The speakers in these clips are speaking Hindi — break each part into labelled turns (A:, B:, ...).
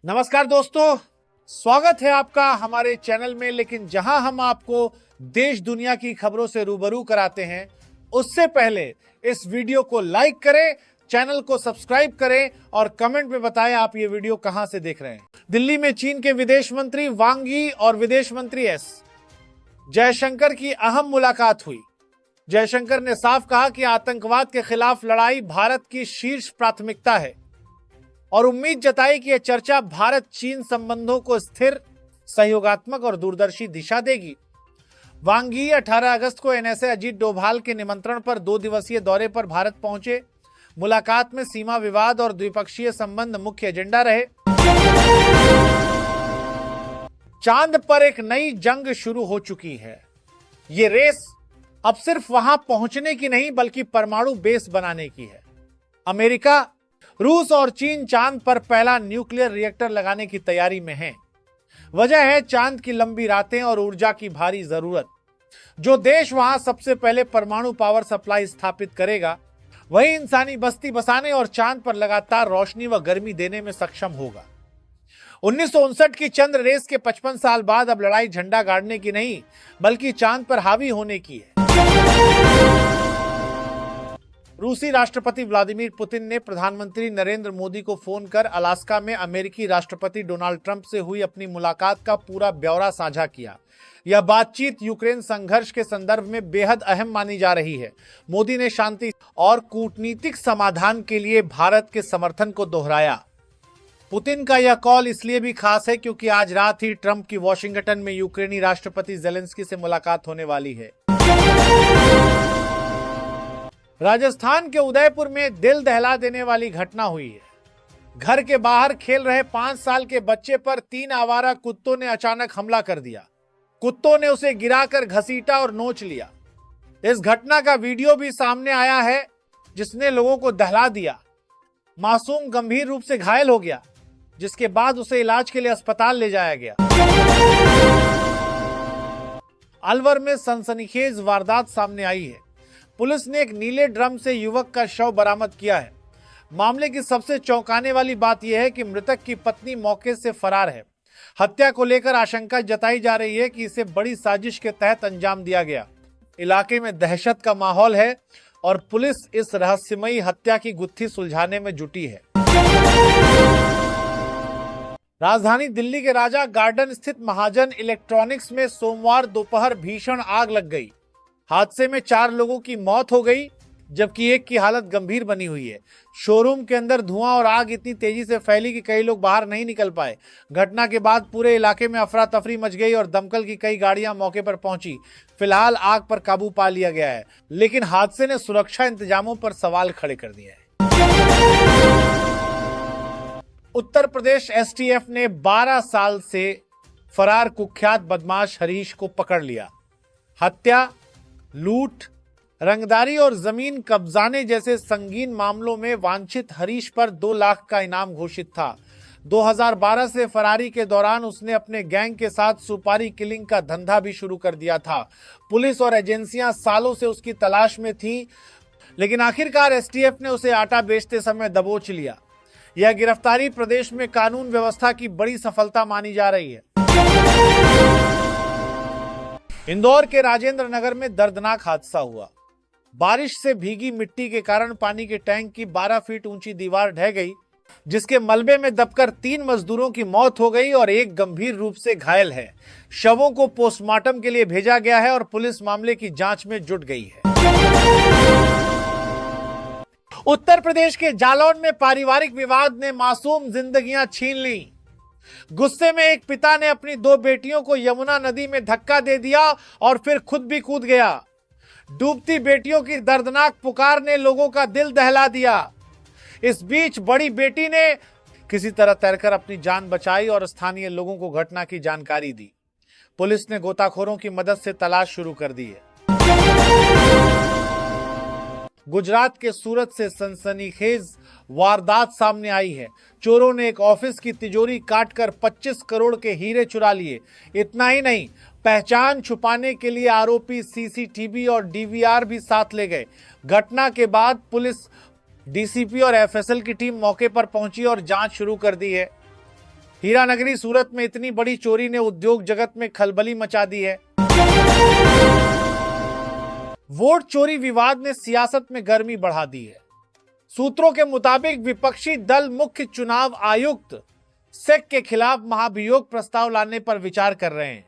A: नमस्कार दोस्तों, स्वागत है आपका हमारे चैनल में। लेकिन जहां हम आपको देश दुनिया की खबरों से रूबरू कराते हैं, उससे पहले इस वीडियो को लाइक करें, चैनल को सब्सक्राइब करें और कमेंट में बताएं आप ये वीडियो कहां से देख रहे हैं। दिल्ली में चीन के विदेश मंत्री वांग यी और विदेश मंत्री एस जयशंकर की अहम मुलाकात हुई। जयशंकर ने साफ कहा कि आतंकवाद के खिलाफ लड़ाई भारत की शीर्ष प्राथमिकता है और उम्मीद जताई कि यह चर्चा भारत चीन संबंधों को स्थिर, सहयोगात्मक और दूरदर्शी दिशा देगी। वांग यी 18 अगस्त को एनएसए अजीत डोभाल के निमंत्रण पर 2 दिवसीय दौरे पर भारत पहुंचे। मुलाकात में सीमा विवाद और द्विपक्षीय संबंध मुख्य एजेंडा रहे। चांद पर एक नई जंग शुरू हो चुकी है। ये रेस अब सिर्फ वहां पहुंचने की नहीं बल्कि परमाणु बेस बनाने की है। अमेरिका, रूस और चीन चांद पर पहला न्यूक्लियर रिएक्टर लगाने की तैयारी में हैं। वजह है चांद की लंबी रातें और ऊर्जा की भारी जरूरत। जो देश वहां सबसे पहले परमाणु पावर सप्लाई स्थापित करेगा, वही इंसानी बस्ती बसाने और चांद पर लगातार रोशनी व गर्मी देने में सक्षम होगा। 1959 की चंद्र रेस के 55 साल बाद अब लड़ाई झंडा गाड़ने की नहीं बल्कि चांद पर हावी होने की है। रूसी राष्ट्रपति व्लादिमीर पुतिन ने प्रधानमंत्री नरेंद्र मोदी को फोन कर अलास्का में अमेरिकी राष्ट्रपति डोनाल्ड ट्रंप से हुई अपनी मुलाकात का पूरा ब्यौरा साझा किया। यह बातचीत यूक्रेन संघर्ष के संदर्भ में बेहद अहम मानी जा रही है। मोदी ने शांति और कूटनीतिक समाधान के लिए भारत के समर्थन को दोहराया। पुतिन का यह कॉल इसलिए भी खास है क्योंकि आज रात ही ट्रंप की वॉशिंगटन में यूक्रेनी राष्ट्रपति जेलेंस्की से मुलाकात होने वाली है। राजस्थान के उदयपुर में दिल दहला देने वाली घटना हुई है। घर के बाहर खेल रहे 5 साल के बच्चे पर 3 आवारा कुत्तों ने अचानक हमला कर दिया। कुत्तों ने उसे गिराकर घसीटा और नोच लिया। इस घटना का वीडियो भी सामने आया है जिसने लोगों को दहला दिया। मासूम गंभीर रूप से घायल हो गया, जिसके बाद उसे इलाज के लिए अस्पताल ले जाया गया। अलवर में सनसनीखेज वारदात सामने आई है। पुलिस ने एक नीले ड्रम से युवक का शव बरामद किया है। मामले की सबसे चौंकाने वाली बात यह है कि मृतक की पत्नी मौके से फरार है। हत्या को लेकर आशंका जताई जा रही है कि इसे बड़ी साजिश के तहत अंजाम दिया गया। इलाके में दहशत का माहौल है और पुलिस इस रहस्यमयी हत्या की गुत्थी सुलझाने में जुटी है। राजधानी दिल्ली के राजा गार्डन स्थित महाजन इलेक्ट्रॉनिक्स में सोमवार दोपहर भीषण आग लग गई। हादसे में 4 लोगों की मौत हो गई जबकि एक की हालत गंभीर बनी हुई है। शोरूम के अंदर धुआं और आग इतनी तेजी से फैली कि कई लोग बाहर नहीं निकल पाए। घटना के बाद पूरे इलाके में अफरा तफरी मच गई और दमकल की कई गाड़ियां मौके पर पहुंची। फिलहाल आग पर काबू पा लिया गया है, लेकिन हादसे ने सुरक्षा इंतजामों पर सवाल खड़े कर दिए हैं। उत्तर प्रदेश एसटीएफ ने 12 साल से फरार कुख्यात बदमाश हरीश को पकड़ लिया। हत्या, लूट, रंगदारी और जमीन कब्जाने जैसे संगीन मामलों में वांछित हरीश पर 2 लाख का इनाम घोषित था। 2012 से फरारी के दौरान उसने अपने गैंग के साथ सुपारी किलिंग का धंधा भी शुरू कर दिया था। पुलिस और एजेंसियां सालों से उसकी तलाश में थीं, लेकिन आखिरकार एसटीएफ ने उसे आटा बेचते समय दबोच लिया। यह गिरफ्तारी प्रदेश में कानून व्यवस्था की बड़ी सफलता मानी जा रही है। इंदौर के राजेंद्र नगर में दर्दनाक हादसा हुआ। बारिश से भीगी मिट्टी के कारण पानी के टैंक की 12 फीट ऊंची दीवार ढह गई, जिसके मलबे में दबकर 3 मजदूरों की मौत हो गई और एक गंभीर रूप से घायल है। शवों को पोस्टमार्टम के लिए भेजा गया है और पुलिस मामले की जांच में जुट गई है। उत्तर प्रदेश के जालौन में पारिवारिक विवाद ने मासूम जिंदगियां छीन ली। गुस्से में एक पिता ने अपनी 2 बेटियों को यमुना नदी में धक्का दे दिया और फिर खुद भी कूद गया। डूबती बेटियों की दर्दनाक पुकार ने लोगों का दिल दहला दिया। इस बीच बड़ी बेटी ने किसी तरह तैरकर अपनी जान बचाई और स्थानीय लोगों को घटना की जानकारी दी। पुलिस ने गोताखोरों की मदद से तलाश शुरू कर दी है। गुजरात के सूरत से सनसनीखेज वारदात सामने आई है। चोरों ने एक ऑफिस की तिजोरी काटकर 25 करोड़ के हीरे चुरा लिए। इतना ही नहीं, पहचान छुपाने के लिए आरोपी सीसीटीवी और डीवीआर भी साथ ले गए। घटना के बाद पुलिस, डीसीपी और एफएसएल की टीम मौके पर पहुंची और जांच शुरू कर दी है। हीरानगरी सूरत में इतनी बड़ी चोरी ने उद्योग जगत में खलबली मचा दी है। वोट चोरी विवाद ने सियासत में गर्मी बढ़ा दी है। सूत्रों के मुताबिक विपक्षी दल मुख्य चुनाव आयुक्त सेक के खिलाफ महाभियोग प्रस्ताव लाने पर विचार कर रहे हैं।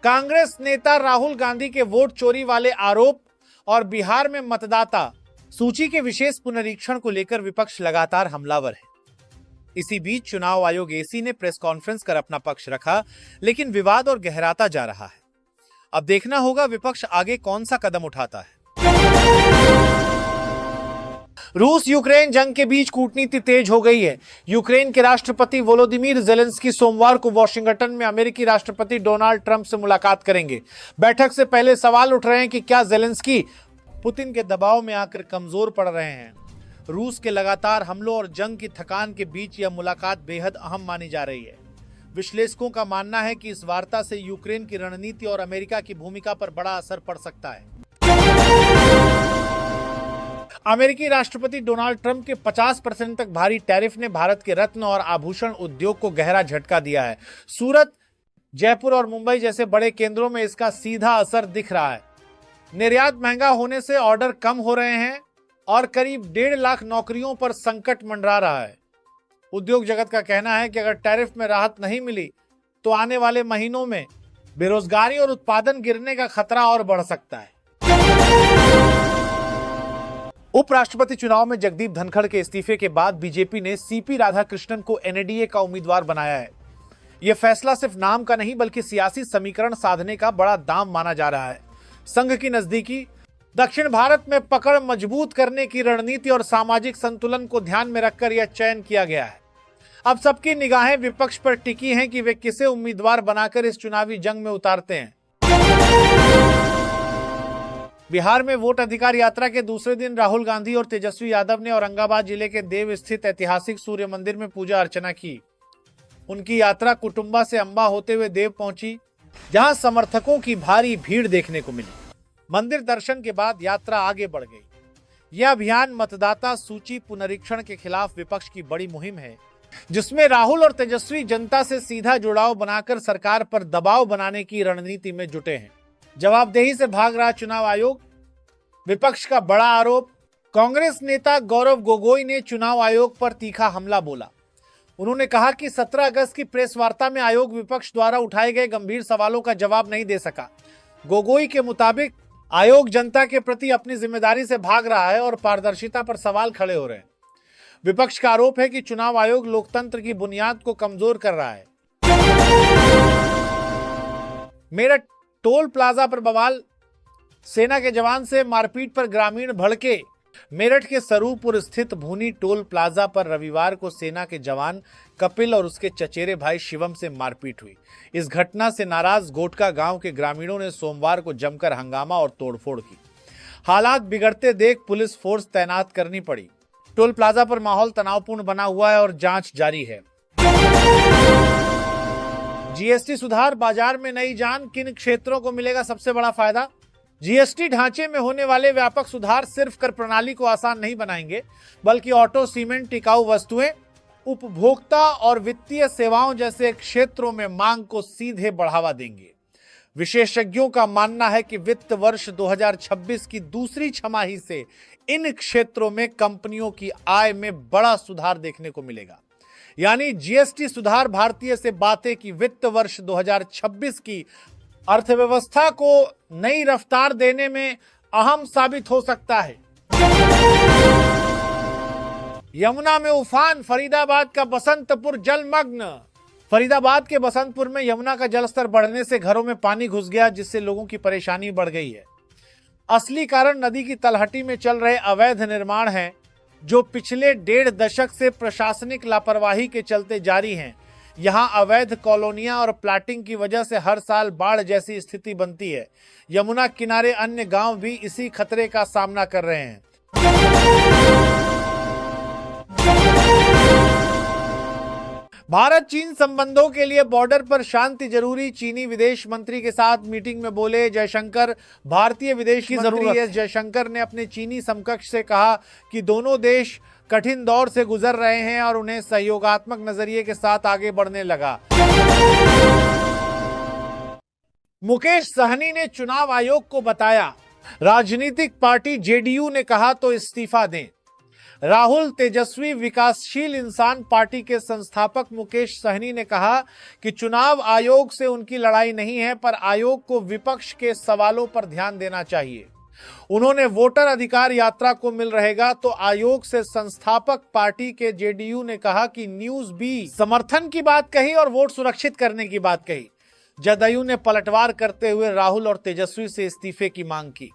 A: कांग्रेस नेता राहुल गांधी के वोट चोरी वाले आरोप और बिहार में मतदाता सूची के विशेष पुनरीक्षण को लेकर विपक्ष लगातार हमलावर है। इसी बीच चुनाव आयोग एसी ने प्रेस कॉन्फ्रेंस कर अपना पक्ष रखा, लेकिन विवाद और गहराता जा रहा है। अब देखना होगा विपक्ष आगे कौन सा कदम उठाता है। रूस यूक्रेन जंग के बीच कूटनीति तेज हो गई है। यूक्रेन के राष्ट्रपति वोलोदिमीर जेलेंस्की सोमवार को वॉशिंगटन में अमेरिकी राष्ट्रपति डोनाल्ड ट्रंप से मुलाकात करेंगे। बैठक से पहले सवाल उठ रहे हैं कि क्या जेलेंस्की पुतिन के दबाव में आकर कमजोर पड़ रहे हैं। रूस के लगातार हमलों और जंग की थकान के बीच यह मुलाकात बेहद अहम मानी जा रही है। विश्लेषकों का मानना है कि इस वार्ता से यूक्रेन की रणनीति और अमेरिका की भूमिका पर बड़ा असर पड़ सकता है। अमेरिकी राष्ट्रपति डोनाल्ड ट्रंप के 50% तक भारी टैरिफ ने भारत के रत्न और आभूषण उद्योग को गहरा झटका दिया है। सूरत, जयपुर और मुंबई जैसे बड़े केंद्रों में इसका सीधा असर दिख रहा है। निर्यात महंगा होने से ऑर्डर कम हो रहे हैं और करीब 1.5 लाख नौकरियों पर संकट मंडरा रहा है। उद्योग जगत का कहना है कि अगर टैरिफ में राहत नहीं मिली तो आने वाले महीनों में बेरोजगारी और उत्पादन गिरने का खतरा और बढ़ सकता है। उपराष्ट्रपति चुनाव में जगदीप धनखड़ के इस्तीफे के बाद बीजेपी ने सीपी राधाकृष्णन को एनडीए का उम्मीदवार बनाया है। यह फैसला सिर्फ नाम का नहीं बल्कि सियासी समीकरण साधने का बड़ा दांव माना जा रहा है। संघ की नजदीकी, दक्षिण भारत में पकड़ मजबूत करने की रणनीति और सामाजिक संतुलन को ध्यान में रखकर यह चयन किया गया है। अब सबकी निगाहें विपक्ष पर टिकी हैं कि वे किसे उम्मीदवार बनाकर इस चुनावी जंग में उतारते हैं। बिहार में वोट अधिकार यात्रा के दूसरे दिन राहुल गांधी और तेजस्वी यादव ने औरंगाबाद जिले के देव स्थित ऐतिहासिक सूर्य मंदिर में पूजा अर्चना की। उनकी यात्रा कुटुंबा से अंबा होते हुए देव पहुंची, जहां समर्थकों की भारी भीड़ देखने को मिली। मंदिर दर्शन के बाद यात्रा आगे बढ़ गई। यह अभियान मतदाता सूची पुनरीक्षण के खिलाफ विपक्ष की बड़ी मुहिम है, जिसमें राहुल और तेजस्वी जनता से सीधा जुड़ाव बनाकर सरकार पर दबाव बनाने की रणनीति में जुटे हैं। जवाबदेही से भाग रहा चुनाव आयोग, विपक्ष का बड़ा आरोप। कांग्रेस नेता गौरव गोगोई ने चुनाव आयोग पर तीखा हमला बोला। उन्होंने कहा कि 17 अगस्त की प्रेस वार्ता में आयोग विपक्ष द्वारा उठाए गए गंभीर सवालों का जवाब नहीं दे सका। गोगोई के मुताबिक आयोग जनता के प्रति अपनी जिम्मेदारी से भाग रहा है और पारदर्शिता पर सवाल खड़े हो रहे हैं। विपक्ष का आरोप है कि चुनाव आयोग लोकतंत्र की बुनियाद को कमजोर कर रहा है। मेरठ टोल प्लाजा पर बवाल, सेना के जवान से मारपीट पर ग्रामीण भड़के। मेरठ के सरूपुर स्थित भूनी टोल प्लाजा पर रविवार को सेना के जवान कपिल और उसके चचेरे भाई शिवम से मारपीट हुई। इस घटना से नाराज गोटका गांव के ग्रामीणों ने सोमवार को जमकर हंगामा और तोड़फोड़ की। हालात बिगड़ते देख पुलिस फोर्स तैनात करनी पड़ी। टोल प्लाजा पर माहौल तनावपूर्ण बना हुआ है और जांच जारी है। जीएसटी सुधार, बाजार में नई जान, किन क्षेत्रों को मिलेगा सबसे बड़ा फायदा। जीएसटी ढांचे में होने वाले व्यापक सुधार सिर्फ कर प्रणाली को आसान नहीं बनाएंगे, बल्कि ऑटो, सीमेंट, टिकाऊ वस्तुएं, उपभोक्ता और वित्तीय सेवाओं जैसे क्षेत्रों में मांग को सीधे बढ़ावा देंगे। विशेषज्ञों का मानना है कि वित्त वर्ष 2026 की दूसरी छमाही से इन क्षेत्रों में कंपनियों की आय में बड़ा सुधार देखने को मिलेगा। यानी जीएसटी सुधार भारतीय से बातें कि वित्त वर्ष 2026 की अर्थव्यवस्था को नई रफ्तार देने में अहम साबित हो सकता है। यमुना में उफान, फरीदाबाद का बसंतपुर जलमग्न। फरीदाबाद के बसंतपुर में यमुना का जलस्तर बढ़ने से घरों में पानी घुस गया, जिससे लोगों की परेशानी बढ़ गई है। असली कारण नदी की तलहटी में चल रहे अवैध निर्माण हैं, जो पिछले 1.5 दशक से प्रशासनिक लापरवाही के चलते जारी हैं। यहां अवैध कॉलोनियां और प्लाटिंग की वजह से हर साल बाढ़ जैसी स्थिति बनती है। यमुना किनारे अन्य गांव भी इसी खतरे का सामना कर रहे हैं। भारत चीन संबंधों के लिए बॉर्डर पर शांति जरूरी, चीनी विदेश मंत्री के साथ मीटिंग में बोले जयशंकर। भारतीय विदेश की जरूरत है। जयशंकर ने अपने चीनी समकक्ष से कहा कि दोनों देश कठिन दौर से गुजर रहे हैं और उन्हें सहयोगात्मक नजरिए के साथ आगे बढ़ने लगा। मुकेश सहनी ने चुनाव आयोग को बताया, राजनीतिक पार्टी जेडीयू ने कहा तो इस्तीफा दें। राहुल तेजस्वी विकासशील इंसान पार्टी के संस्थापक मुकेश सहनी ने कहा कि चुनाव आयोग से उनकी लड़ाई नहीं है, पर आयोग को विपक्ष के सवालों पर ध्यान देना चाहिए। उन्होंने वोटर अधिकार यात्रा को मिल रहेगा तो आयोग से संस्थापक पार्टी के जेडीयू ने कहा कि न्यूज भी समर्थन की बात कही और वोट सुरक्षित करने की बात कही। जदयू ने पलटवार करते हुए राहुल और तेजस्वी से इस्तीफे की मांग की।